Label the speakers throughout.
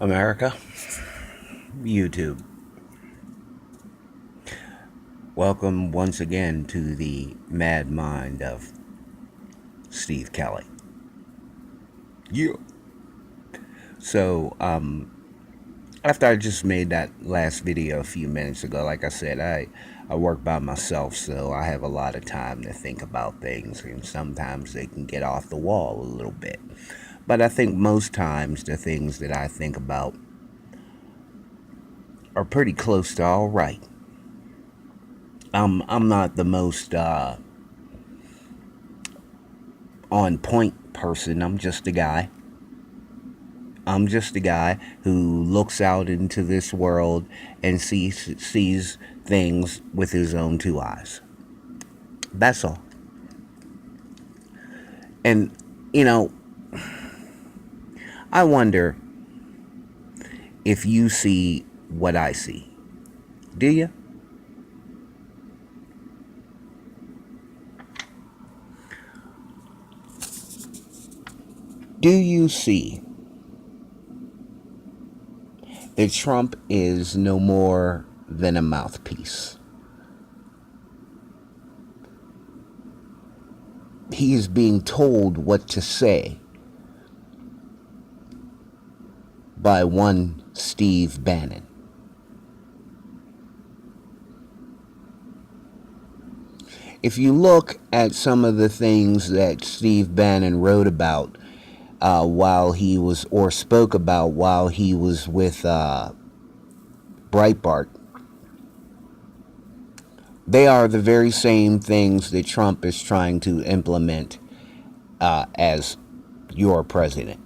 Speaker 1: America, YouTube. Welcome once again to the mad mind of Steve Kelly. Yeah. So, after I just made that last video a few minutes ago, like I said, I work by myself, so I have a lot of time to think about things, and sometimes they can get off the wall a little bit. But I think most times the things that I think about are pretty close to all right. I'm not the most on point person. I'm just a guy. I'm just a guy who looks out into this world and sees things with his own two eyes. That's all. And you know, I wonder if you see what I see. Do you? Do you see that Trump is no more than a mouthpiece? He is being told what to say by one Steve Bannon. If you look at some of the things that Steve Bannon wrote about while he was, or spoke about while he was with Breitbart, they are the very same things that Trump is trying to implement as your president.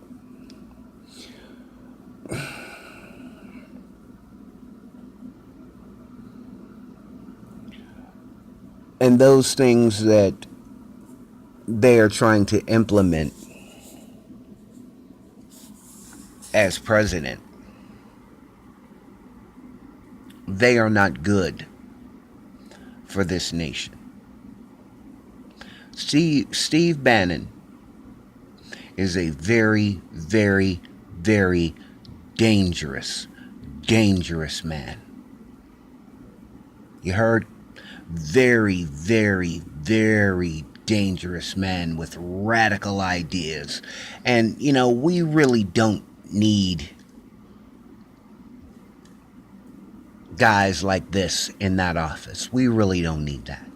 Speaker 1: And those things that they are trying to implement as president, they are not good for this nation. Steve Bannon is a very, very, very dangerous man. You heard? Very, very, very dangerous man with radical ideas. And, you know, we really don't need guys like this in that office. We really don't need that.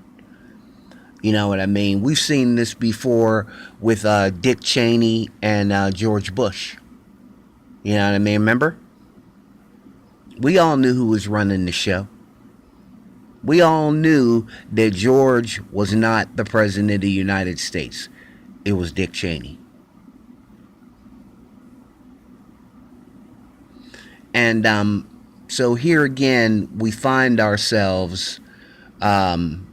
Speaker 1: You know what I mean? We've seen this before with Dick Cheney and George Bush. You know what I mean? Remember? We all knew who was running the show. We all knew that George was not the president of the United States. It was Dick Cheney. And so here again, we find ourselves in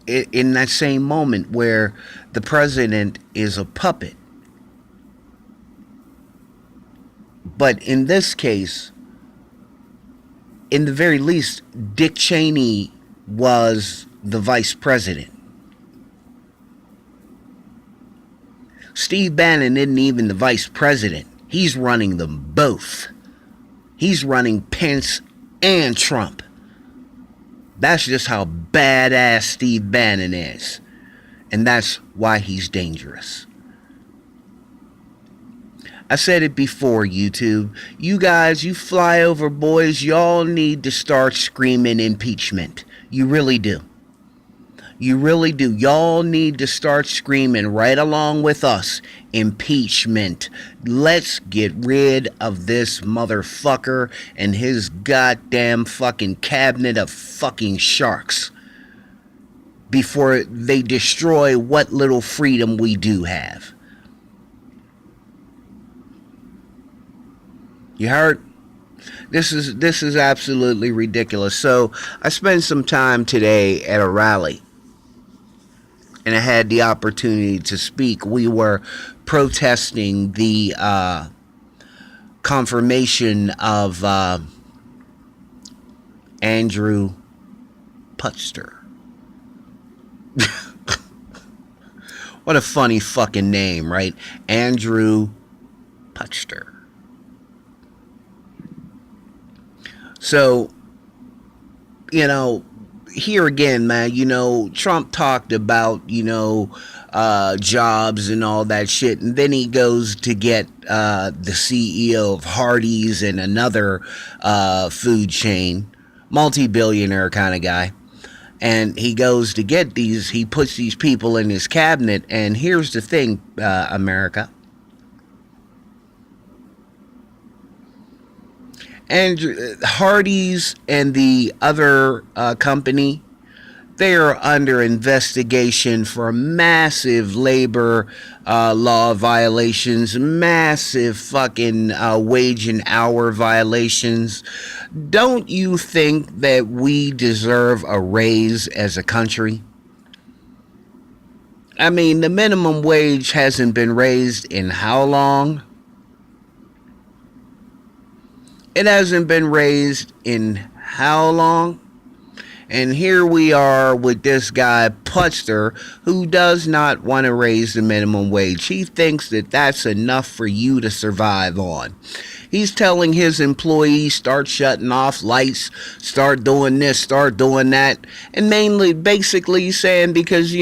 Speaker 1: that same moment where the president is a puppet. But in this case, in the very least, Dick Cheney was the vice president. Steve Bannon isn't even the vice president. He's running them both. He's running Pence and Trump. That's just how badass Steve Bannon is. And that's why he's dangerous. I said it before, YouTube. You guys, you flyover boys, y'all need to start screaming impeachment. You really do. You really do. Y'all need to start screaming right along with us. Impeachment. Let's get rid of this motherfucker and his goddamn fucking cabinet of fucking sharks before they destroy what little freedom we do have. You heard? This is absolutely ridiculous. So I spent some time today at a rally, and I had the opportunity to speak. We were protesting the confirmation of Andrew Putster. What a funny fucking name, right? Andrew Putster. So, you know, here again, man, Trump talked about, jobs and all that shit. And then he goes to get the CEO of Hardee's and another food chain, multi-billionaire kind of guy. And he goes to get these, he puts these people in his cabinet. And here's the thing, America. And Hardee's and the other company, they are under investigation for massive labor law violations, massive fucking wage and hour violations. Don't you think that we deserve a raise as a country? I mean, the minimum wage hasn't been raised in how long? It hasn't been raised in how long? And here we are with this guy, Putster, who does not want to raise the minimum wage. He thinks that that's enough for you to survive on. He's telling his employees, start shutting off lights, start doing this, start doing that. And mainly, basically saying, because,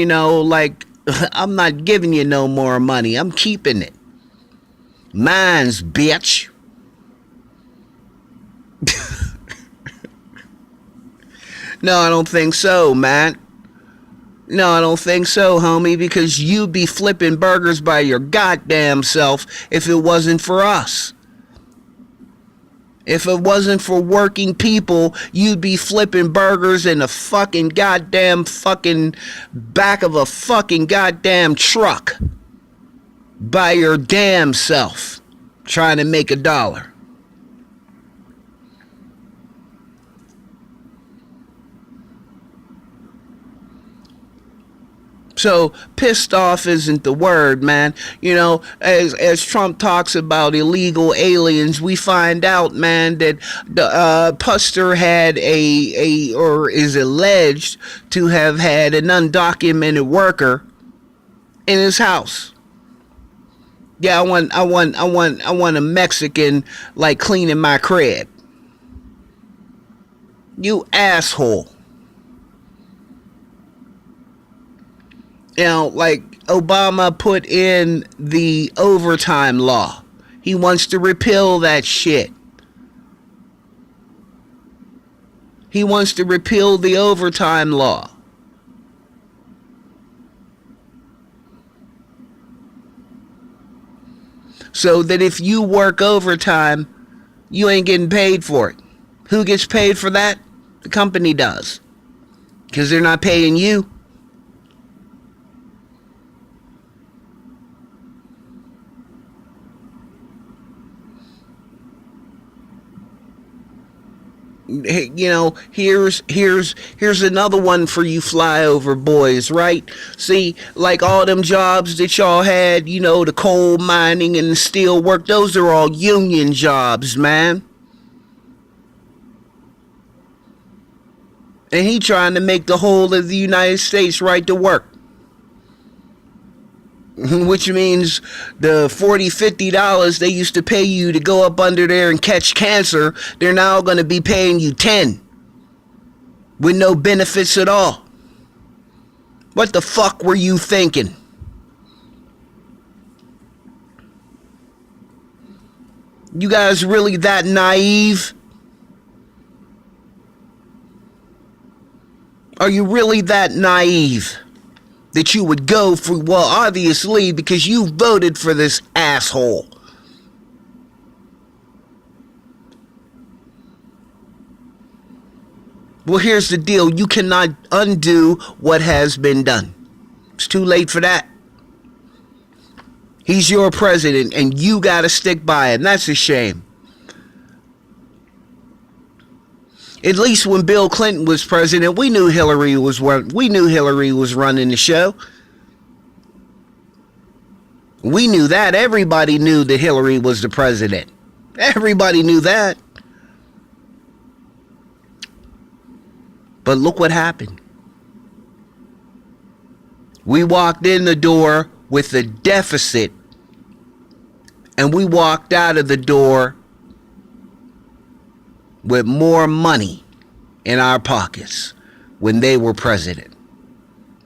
Speaker 1: I'm not giving you no more money. I'm keeping it. Mine's, bitch. No, I don't think so, man. No, I don't think so, homie, because you'd be flipping burgers by your goddamn self if it wasn't for us. If it wasn't for working people, you'd be flipping burgers in the fucking goddamn fucking back of a fucking goddamn truck by your damn self, trying to make $1. So pissed off isn't the word, man. As Trump talks about illegal aliens, we find out, man, that Putster had or is alleged to have had an undocumented worker in his house. Yeah, I want a Mexican like cleaning my crib. You asshole. Like Obama put in the overtime law. He wants to repeal that shit. He wants to repeal the overtime law. So that if you work overtime, you ain't getting paid for it. Who gets paid for that? The company does. Because they're not paying you. Here's another one for you flyover boys, right? See, like all them jobs that y'all had, the coal mining and the steel work, those are all union jobs, man. And he trying to make the whole of the United States right to work. Which means the $40, $50 they used to pay you to go up under there and catch cancer, they're now going to be paying you $10 with no benefits at all. What the fuck were you thinking? You guys really that naive? Are you really that naive? That you would go for, well, obviously, because you voted for this asshole. Well, here's the deal. You cannot undo what has been done. It's too late for that. He's your president, and you got to stick by it, and that's a shame. At least when Bill Clinton was president, we knew Hillary was running the show. We knew that. Everybody knew that Hillary was the president. Everybody knew that. But look what happened. We walked in the door with a deficit, and we walked out of the door with more money in our pockets when they were president,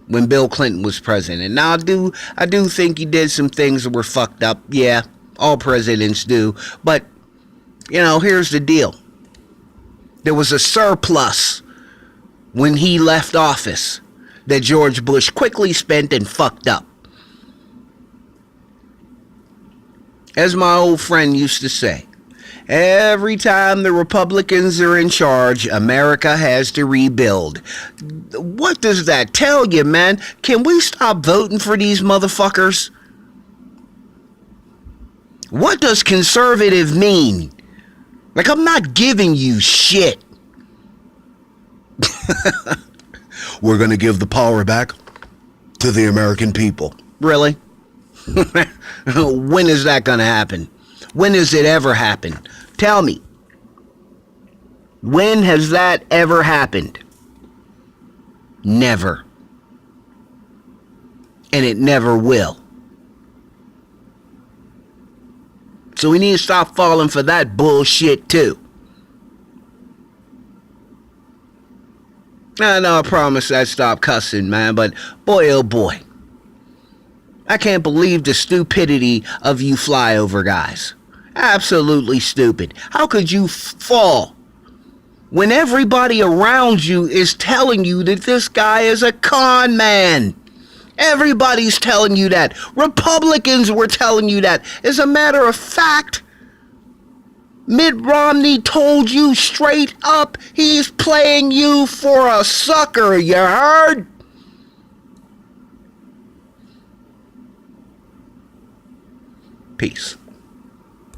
Speaker 1: when Bill Clinton was president. Now, I do think he did some things that were fucked up. Yeah, all presidents do. But, here's the deal. There was a surplus when he left office that George Bush quickly spent and fucked up. As my old friend used to say, every time the Republicans are in charge, America has to rebuild. What does that tell you, man? Can we stop voting for these motherfuckers? What does conservative mean? Like, I'm not giving you shit. We're going to give the power back to the American people. Really? When is that going to happen? When has it ever happened? Tell me. When has that ever happened? Never. And it never will. So we need to stop falling for that bullshit too. I know I promised I'd stop cussing, man, but boy oh boy. I can't believe the stupidity of you flyover guys. Absolutely stupid. How could you fall when everybody around you is telling you that this guy is a con man? Everybody's telling you that. Republicans were telling you that. As a matter of fact, Mitt Romney told you straight up he's playing you for a sucker, you heard? Peace.